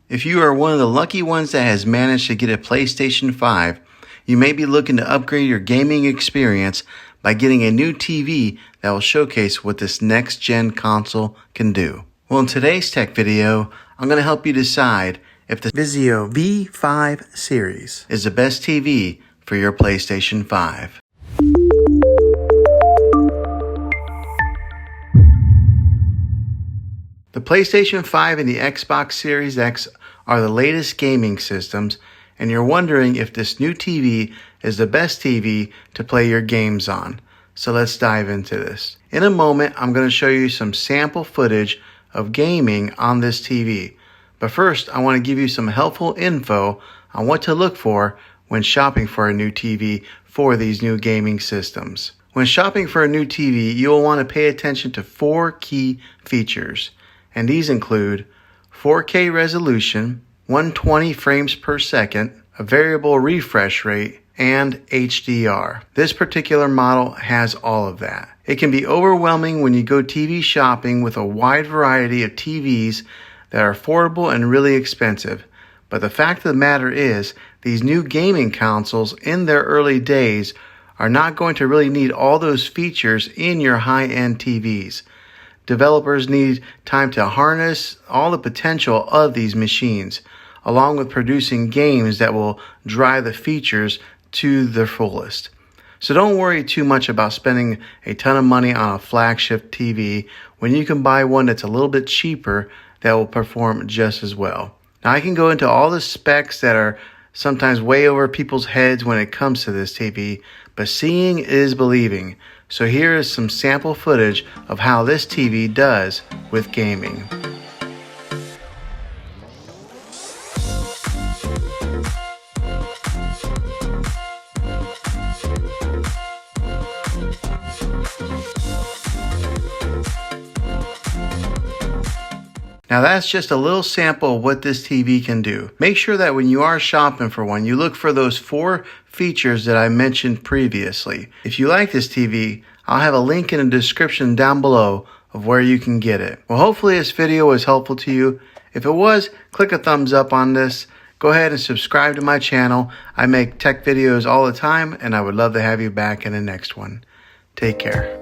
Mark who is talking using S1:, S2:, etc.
S1: If you are one of the lucky ones that has managed to get a PlayStation 5, you may be looking to upgrade your gaming experience by getting a new TV that will showcase what this next-gen console can do. Well, in today's tech video, I'm going to help you decide if the Vizio V5 Series is the best TV for your PlayStation 5. The PlayStation 5 and the Xbox Series X are the latest gaming systems, and you're wondering if this new TV is the best TV to play your games on. So let's dive into this. In a moment, I'm going to show you some sample footage of gaming on this TV. But first, I want to give you some helpful info on what to look for when shopping for a new TV for these new gaming systems. When shopping for a new TV, you'll want to pay attention to 4 key features. And these include 4K resolution, 120 frames per second, a variable refresh rate, and HDR. This particular model has all of that. It can be overwhelming when you go TV shopping with a wide variety of TVs that are affordable and really expensive. But the fact of the matter is, these new gaming consoles in their early days are not going to really need all those features in your high-end TVs. Developers need time to harness all the potential of these machines, along with producing games that will drive the features to their fullest. So don't worry too much about spending a ton of money on a flagship TV when you can buy one that's a little bit cheaper that will perform just as well. Now, I can go into all the specs that are sometimes way over people's heads when it comes to this TV, but seeing is believing. So here is some sample footage of how this TV does with gaming. Now that's just a little sample of what this TV can do. Make sure that when you are shopping for one, you look for those 4 features that I mentioned previously. If you like this TV, I'll have a link in the description down below of where you can get it. Well, hopefully this video was helpful to you. If it was, click a thumbs up on this. Go ahead and subscribe to my channel. I make tech videos all the time, and I would love to have you back in the next one. Take care.